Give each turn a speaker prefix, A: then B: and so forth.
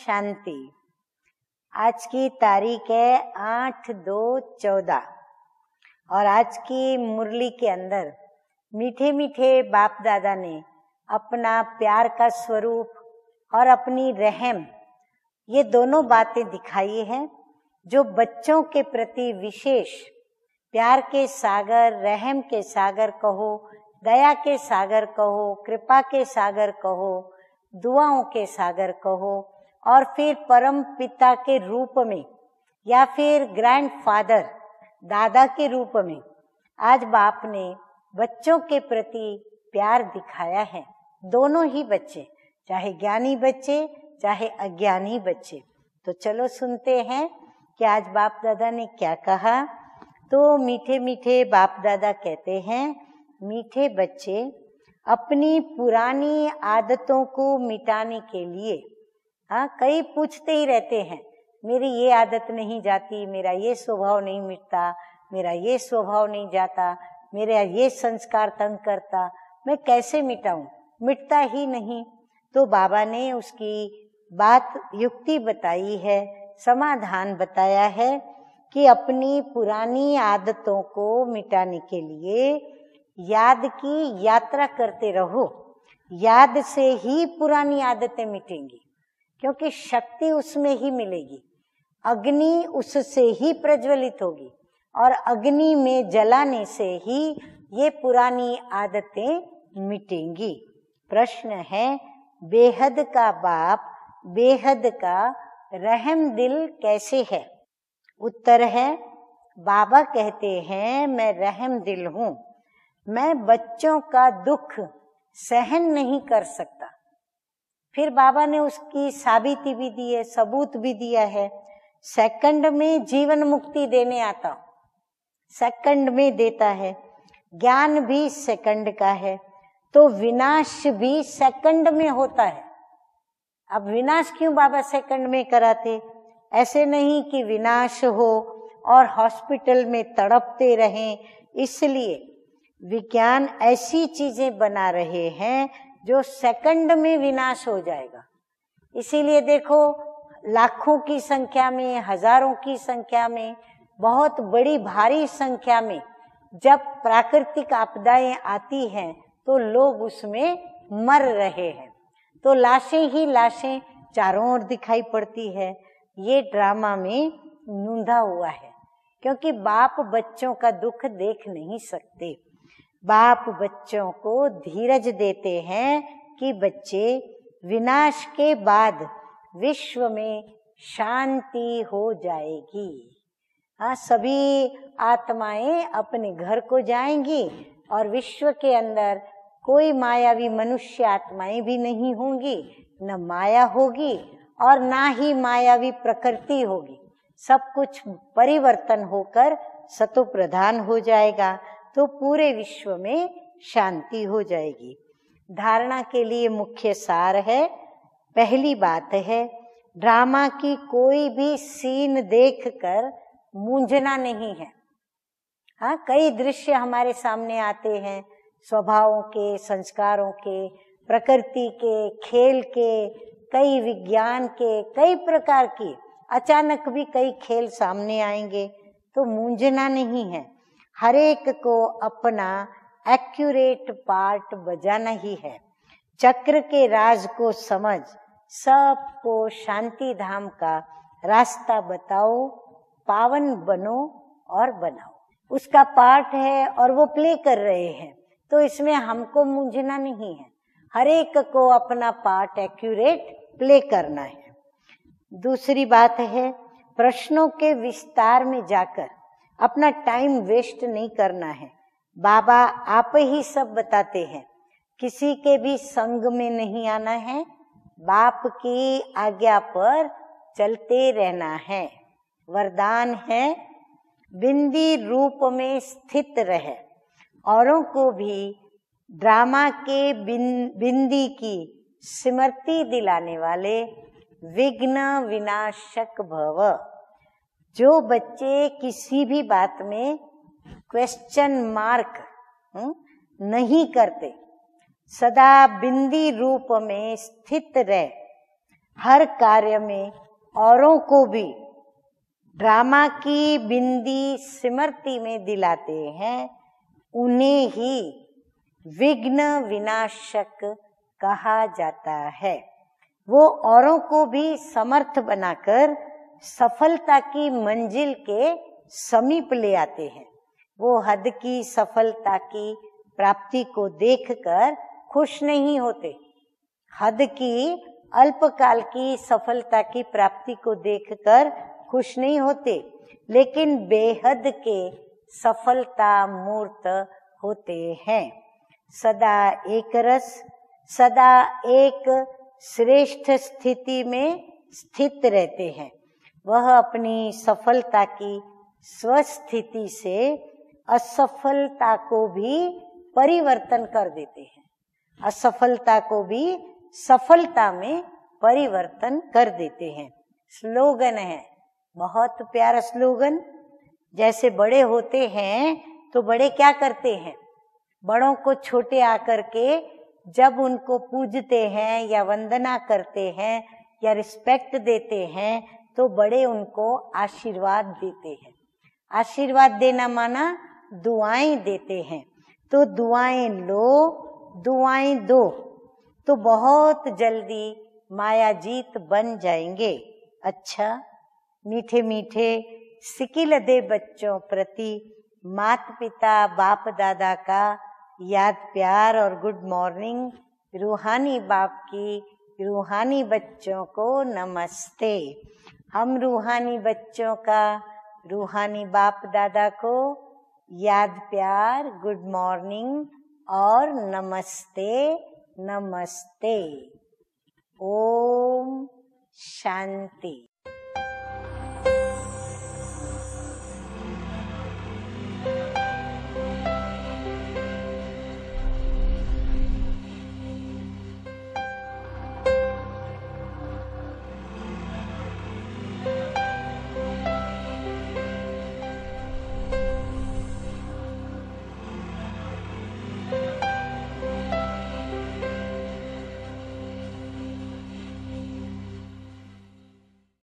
A: शांति। आज की तारीख है 8/2/14 और आज की मुरली के अंदर मीठे मीठे बाप दादा ने अपना प्यार का स्वरूप और अपनी रहम, ये दोनों बातें दिखाई हैं जो बच्चों के प्रति विशेष प्यार के सागर, रहम के सागर कहो, दया के सागर कहो, कृपा के सागर कहो, दुआओं के सागर कहो, और फिर परम पिता के रूप में या फिर ग्रैंडफादर, दादा के रूप में आज बाप ने बच्चों के प्रति प्यार दिखाया है। दोनों ही बच्चे, चाहे ज्ञानी बच्चे चाहे अज्ञानी बच्चे। तो चलो सुनते हैं कि आज बाप दादा ने क्या कहा। तो मीठे मीठे बाप दादा कहते हैं, मीठे बच्चे अपनी पुरानी आदतों को मिटाने के लिए, कई पूछते ही रहते हैं, मेरी ये आदत नहीं जाती, मेरा ये स्वभाव नहीं मिटता, मेरा ये स्वभाव नहीं जाता, मेरा ये संस्कार तंग करता, मैं कैसे मिटाऊं, मिटता ही नहीं। तो बाबा ने उसकी बात युक्ति बताई है, समाधान बताया है कि अपनी पुरानी आदतों को मिटाने के लिए याद की यात्रा करते रहो। याद से ही पुरानी आदतें मिटेंगी, क्योंकि शक्ति उसमें ही मिलेगी, अग्नि उससे ही प्रज्वलित होगी और अग्नि में जलाने से ही ये पुरानी आदतें मिटेंगी। प्रश्न है, बेहद का बाप बेहद का रहम दिल कैसे है? उत्तर है, बाबा कहते हैं मैं रहम दिल हूँ, मैं बच्चों का दुख सहन नहीं कर सकता। फिर बाबा ने उसकी साबिती भी दी है, सबूत भी दिया है। सेकंड में जीवन मुक्ति देने आता हूं, सेकंड में देता है। ज्ञान भी सेकंड का है, तो विनाश भी सेकंड में होता है। अब विनाश क्यों बाबा सेकंड में कराते? ऐसे नहीं कि विनाश हो और हॉस्पिटल में तड़पते रहें, इसलिए विज्ञान ऐसी चीजें बना रहे हैं जो सेकंड में विनाश हो जाएगा। इसीलिए देखो, लाखों की संख्या में, हजारों की संख्या में, बहुत बड़ी भारी संख्या में जब प्राकृतिक आपदाएं आती हैं तो लोग उसमें मर रहे हैं, तो लाशें ही लाशें चारों ओर दिखाई पड़ती है। ये ड्रामा में नूंधा हुआ है, क्योंकि बाप बच्चों का दुख देख नहीं सकते। बाप बच्चों को धीरज देते हैं कि बच्चे, विनाश के बाद विश्व में शांति हो जाएगी। सभी आत्माएं अपने घर को जाएंगी और विश्व के अंदर कोई मायावी मनुष्य आत्माएं भी नहीं होंगी, न माया होगी और ना ही मायावी प्रकृति होगी। सब कुछ परिवर्तन होकर सतो प्रधान हो जाएगा, तो पूरे विश्व में शांति हो जाएगी। धारणा के लिए मुख्य सार है, पहली बात है, ड्रामा की कोई भी सीन देखकर मूंझना नहीं है। कई दृश्य हमारे सामने आते हैं, स्वभावों के, संस्कारों के, प्रकृति के, खेल के, कई विज्ञान के, कई प्रकार की, अचानक भी कई खेल सामने आएंगे, तो मूंझना नहीं है। हर एक को अपना एक्यूरेट पार्ट बजाना ही है। चक्र के राज को समझ, सबको शांति धाम का रास्ता बताओ, पावन बनो और बनाओ। उसका पार्ट है और वो प्ले कर रहे हैं, तो इसमें हमको मूंझना नहीं है। हर एक को अपना पार्ट एक्यूरेट प्ले करना है। दूसरी बात है, प्रश्नों के विस्तार में जाकर अपना टाइम वेस्ट नहीं करना है। बाबा आप ही सब बताते हैं, किसी के भी संग में नहीं आना है, बाप की आज्ञा पर चलते रहना है। वरदान है, बिंदी रूप में स्थित रहे, औरों को भी ड्रामा के बिंदी की स्मृति दिलाने वाले विघ्न विनाशक भव। जो बच्चे किसी भी बात में क्वेश्चन मार्क नहीं करते, सदा बिंदी रूप में स्थित रहे, हर कार्य में औरों को भी ड्रामा की बिंदी सिमरती में दिलाते हैं, उन्हें ही विघ्न विनाशक कहा जाता है। वो औरों को भी समर्थ बनाकर सफलता की मंजिल के समीप ले आते हैं। वो हद की सफलता की प्राप्ति को देखकर खुश नहीं होते। हद की अल्पकाल की सफलता की प्राप्ति को देखकर खुश नहीं होते, लेकिन बेहद के सफलता मूर्त होते हैं। सदा एक रस, सदा एक श्रेष्ठ स्थिति में स्थित रहते हैं। वह अपनी सफलता की स्वस्थिति से असफलता को भी परिवर्तन कर देते हैं, असफलता को भी सफलता में परिवर्तन कर देते हैं। स्लोगन है, बहुत प्यारा स्लोगन। जैसे बड़े होते हैं तो बड़े क्या करते हैं, बड़ों को छोटे आकर के जब उनको पूजते हैं या वंदना करते हैं या रिस्पेक्ट देते हैं तो बड़े उनको आशीर्वाद देते हैं। आशीर्वाद देना माना दुआएं देते हैं। तो दुआएं लो, दुआएं दो, तो बहुत जल्दी माया जीत बन जाएंगे। अच्छा, मीठे मीठे सिकिलदे बच्चों प्रति माता पिता बाप दादा का याद प्यार और गुड मॉर्निंग। रूहानी बाप की रूहानी बच्चों को नमस्ते। हम रूहानी बच्चों का रूहानी बाप दादा को याद प्यार, गुड मॉर्निंग और नमस्ते नमस्ते। ओम शांति।